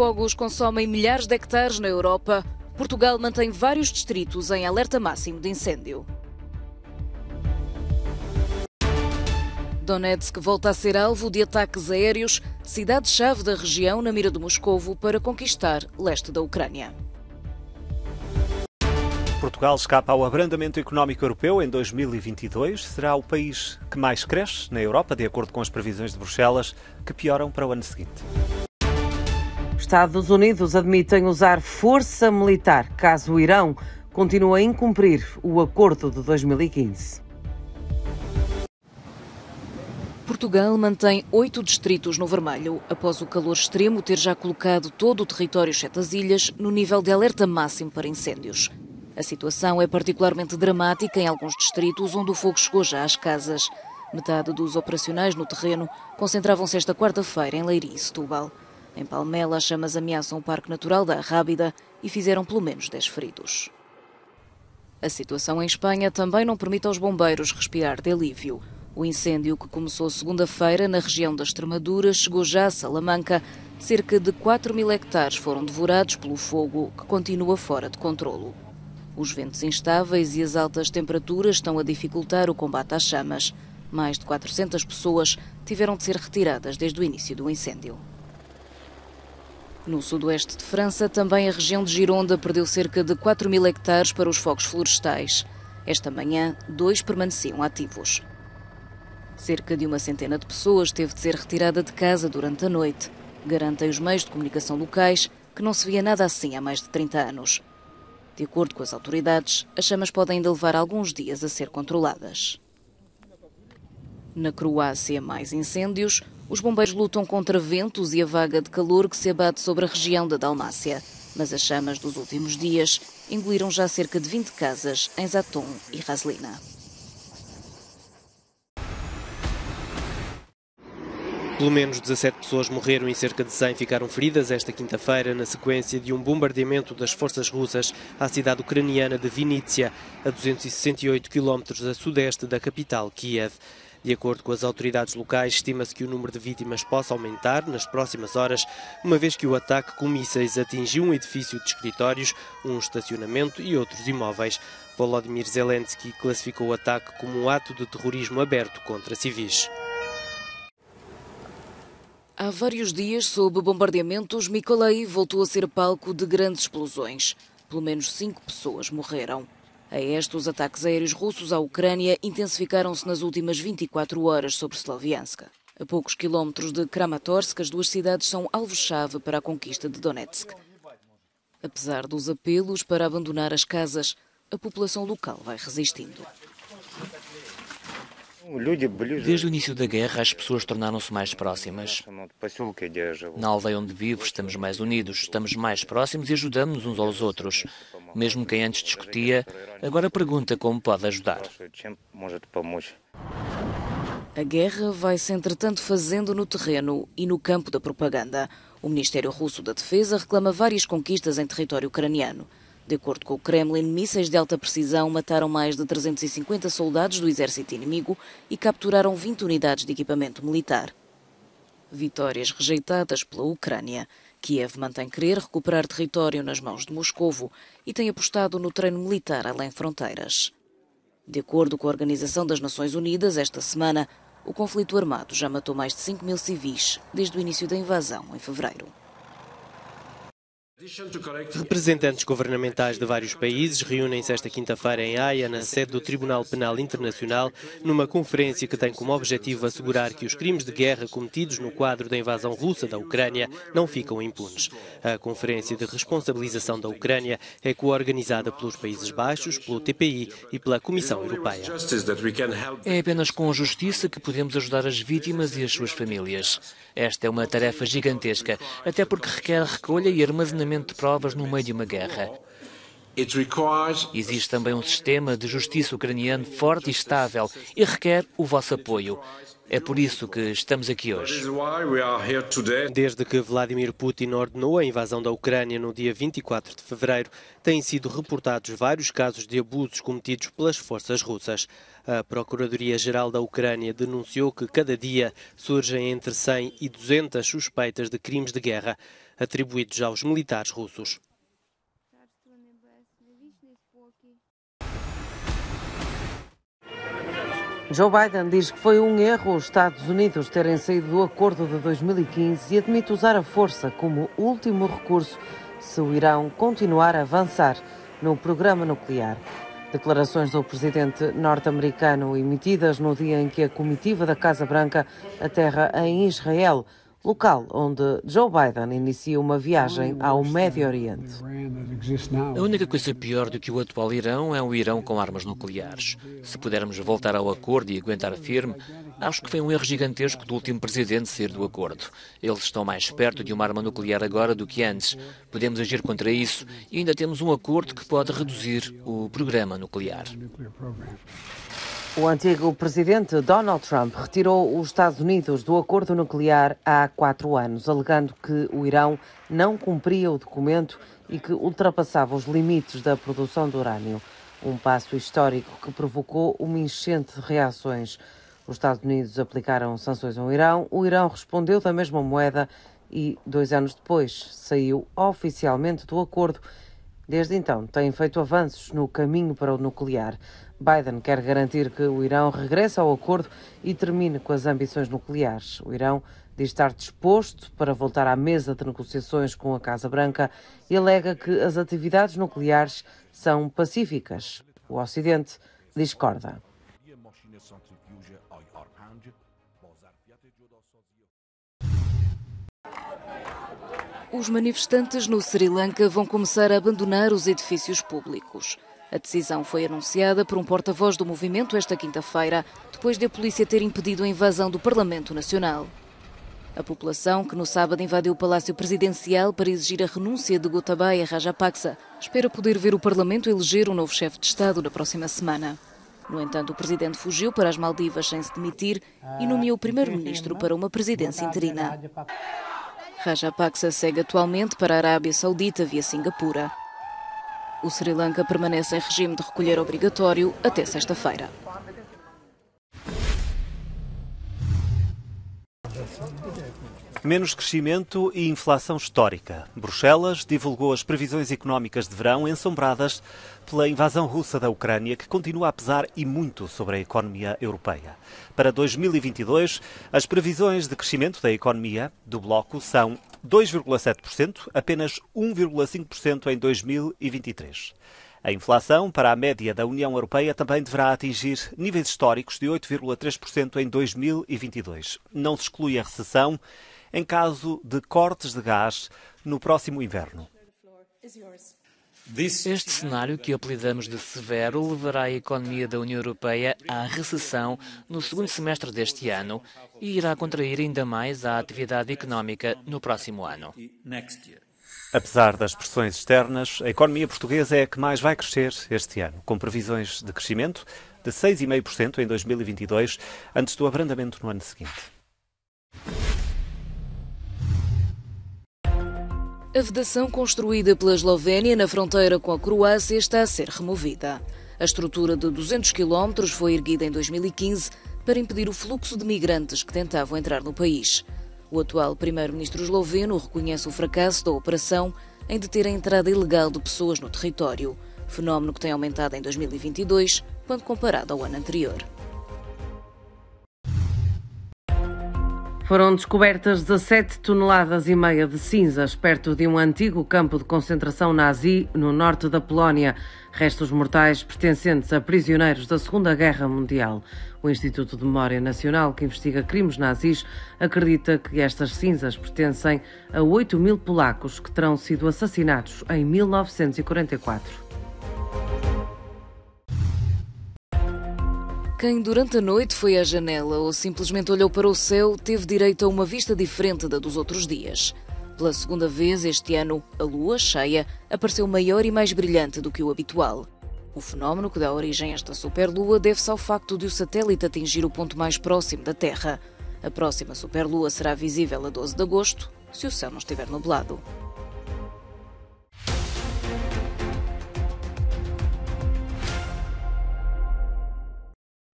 fogos consomem milhares de hectares na Europa. Portugal mantém vários distritos em alerta máximo de incêndio. Donetsk volta a ser alvo de ataques aéreos, cidade-chave da região na mira de Moscovo para conquistar leste da Ucrânia. Portugal escapa ao abrandamento económico europeu em 2022. Será o país que mais cresce na Europa, de acordo com as previsões de Bruxelas, que pioram para o ano seguinte. Estados Unidos admitem usar força militar caso o Irão continue a incumprir o acordo de 2015. Portugal mantém 8 distritos no vermelho, após o calor extremo ter já colocado todo o território exceto as ilhas no nível de alerta máximo para incêndios. A situação é particularmente dramática em alguns distritos onde o fogo chegou já às casas. Metade dos operacionais no terreno concentravam-se esta quarta-feira em Leiria e Setúbal. Em Palmela, as chamas ameaçam o Parque Natural da Arrábida e fizeram pelo menos 10 feridos. A situação em Espanha também não permite aos bombeiros respirar de alívio. O incêndio, que começou segunda-feira na região da Extremadura, chegou já a Salamanca. Cerca de 4.000 hectares foram devorados pelo fogo, que continua fora de controlo. Os ventos instáveis e as altas temperaturas estão a dificultar o combate às chamas. Mais de 400 pessoas tiveram de ser retiradas desde o início do incêndio. No sudoeste de França, também a região de Gironda perdeu cerca de 4.000 hectares para os fogos florestais. Esta manhã, 2 permaneciam ativos. Cerca de 100 de pessoas teve de ser retirada de casa durante a noite. Garantem os meios de comunicação locais que não se via nada assim há mais de 30 anos. De acordo com as autoridades, as chamas podem ainda levar alguns dias a ser controladas. Na Croácia, mais incêndios. Os bombeiros lutam contra ventos e a vaga de calor que se abate sobre a região da Dalmácia. Mas as chamas dos últimos dias engoliram já cerca de 20 casas em Zaton e Raslina. Pelo menos 17 pessoas morreram e cerca de 100 ficaram feridas esta quinta-feira na sequência de um bombardeamento das forças russas à cidade ucraniana de Vinnytsia, a 268 km a sudeste da capital, Kiev. De acordo com as autoridades locais, estima-se que o número de vítimas possa aumentar nas próximas horas, uma vez que o ataque com mísseis atingiu um edifício de escritórios, um estacionamento e outros imóveis. Volodymyr Zelensky classificou o ataque como um ato de terrorismo aberto contra civis. Há vários dias, sob bombardeamentos, Mykolaiv voltou a ser palco de grandes explosões. Pelo menos 5 pessoas morreram. A este, os ataques aéreos russos à Ucrânia intensificaram-se nas últimas 24 horas sobre Sloviansk. A poucos quilómetros de Kramatorsk, as duas cidades são alvo-chave para a conquista de Donetsk. Apesar dos apelos para abandonar as casas, a população local vai resistindo. Desde o início da guerra, as pessoas tornaram-se mais próximas. Na aldeia onde vivo, estamos mais unidos, estamos mais próximos e ajudamos uns aos outros. Mesmo quem antes discutia, agora pergunta como pode ajudar. A guerra vai-se, entretanto, fazendo no terreno e no campo da propaganda. O Ministério Russo da Defesa reclama várias conquistas em território ucraniano. De acordo com o Kremlin, mísseis de alta precisão mataram mais de 350 soldados do exército inimigo e capturaram 20 unidades de equipamento militar. Vitórias rejeitadas pela Ucrânia. Kiev mantém querer recuperar território nas mãos de Moscovo e tem apostado no treino militar além fronteiras. De acordo com a Organização das Nações Unidas, esta semana, o conflito armado já matou mais de 5.000 civis desde o início da invasão, em fevereiro. Representantes governamentais de vários países reúnem-se esta quinta-feira em Haia, na sede do Tribunal Penal Internacional, numa conferência que tem como objetivo assegurar que os crimes de guerra cometidos no quadro da invasão russa da Ucrânia não ficam impunes. A Conferência de Responsabilização da Ucrânia é coorganizada pelos Países Baixos, pelo TPI e pela Comissão Europeia. É apenas com justiça que podemos ajudar as vítimas e as suas famílias. Esta é uma tarefa gigantesca, até porque requer recolha e armazenamento de provas no meio de uma guerra. Existe também um sistema de justiça ucraniano forte e estável e requer o vosso apoio. É por isso que estamos aqui hoje. Desde que Vladimir Putin ordenou a invasão da Ucrânia no dia 24 de fevereiro, têm sido reportados vários casos de abusos cometidos pelas forças russas. A Procuradoria-Geral da Ucrânia denunciou que cada dia surgem entre 100 e 200 suspeitas de crimes de guerra atribuídos aos militares russos. Joe Biden diz que foi um erro os Estados Unidos terem saído do acordo de 2015 e admite usar a força como último recurso se o Irão continuar a avançar no programa nuclear. Declarações do presidente norte-americano emitidas no dia em que a comitiva da Casa Branca aterra em Israel, local onde Joe Biden inicia uma viagem ao Médio Oriente. A única coisa pior do que o atual Irão é um Irão com armas nucleares. Se pudermos voltar ao acordo e aguentar firme, acho que foi um erro gigantesco do último presidente sair do acordo. Eles estão mais perto de uma arma nuclear agora do que antes. Podemos agir contra isso e ainda temos um acordo que pode reduzir o programa nuclear. O antigo presidente Donald Trump retirou os Estados Unidos do acordo nuclear há 4 anos, alegando que o Irão não cumpria o documento e que ultrapassava os limites da produção de urânio. Um passo histórico que provocou uma enchente de reações. Os Estados Unidos aplicaram sanções ao Irão, o Irão respondeu da mesma moeda e, 2 anos depois, saiu oficialmente do acordo. Desde então, tem feito avanços no caminho para o nuclear. Biden quer garantir que o Irão regresse ao acordo e termine com as ambições nucleares. O Irão diz estar disposto para voltar à mesa de negociações com a Casa Branca e alega que as atividades nucleares são pacíficas. O Ocidente discorda. Os manifestantes no Sri Lanka vão começar a abandonar os edifícios públicos. A decisão foi anunciada por um porta-voz do movimento esta quinta-feira, depois de a polícia ter impedido a invasão do Parlamento Nacional. A população, que no sábado invadiu o Palácio Presidencial para exigir a renúncia de Gotabaya Rajapaksa, espera poder ver o Parlamento eleger um novo chefe de Estado na próxima semana. No entanto, o presidente fugiu para as Maldivas sem se demitir e nomeou o primeiro-ministro para uma presidência interina. Rajapaksa segue atualmente para a Arábia Saudita via Singapura. O Sri Lanka permanece em regime de recolher obrigatório até sexta-feira. Menos crescimento e inflação histórica. Bruxelas divulgou as previsões económicas de verão ensombradas pela invasão russa da Ucrânia, que continua a pesar e muito sobre a economia europeia. Para 2022, as previsões de crescimento da economia do bloco são 2,7%, apenas 1,5% em 2023. A inflação para a média da União Europeia também deverá atingir níveis históricos de 8,3% em 2022. Não se exclui a recessão em caso de cortes de gás no próximo inverno. Este cenário, que apelidamos de severo, levará a economia da União Europeia à recessão no segundo semestre deste ano e irá contrair ainda mais a atividade económica no próximo ano. Apesar das pressões externas, a economia portuguesa é a que mais vai crescer este ano, com previsões de crescimento de 6,5% em 2022, antes do abrandamento no ano seguinte. A vedação construída pela Eslovénia na fronteira com a Croácia está a ser removida. A estrutura de 200 km foi erguida em 2015 para impedir o fluxo de migrantes que tentavam entrar no país. O atual primeiro-ministro esloveno reconhece o fracasso da operação em deter a entrada ilegal de pessoas no território, fenómeno que tem aumentado em 2022, quando comparado ao ano anterior. Foram descobertas 17,5 toneladas de cinzas perto de um antigo campo de concentração nazi no norte da Polónia, restos mortais pertencentes a prisioneiros da Segunda Guerra Mundial. O Instituto de Memória Nacional, que investiga crimes nazis, acredita que estas cinzas pertencem a 8.000 polacos que terão sido assassinados em 1944. Quem durante a noite foi à janela ou simplesmente olhou para o céu teve direito a uma vista diferente da dos outros dias. Pela segunda vez este ano, a Lua cheia apareceu maior e mais brilhante do que o habitual. O fenómeno que dá origem a esta superlua deve-se ao facto de o satélite atingir o ponto mais próximo da Terra. A próxima superlua será visível a 12 de agosto, se o céu não estiver nublado.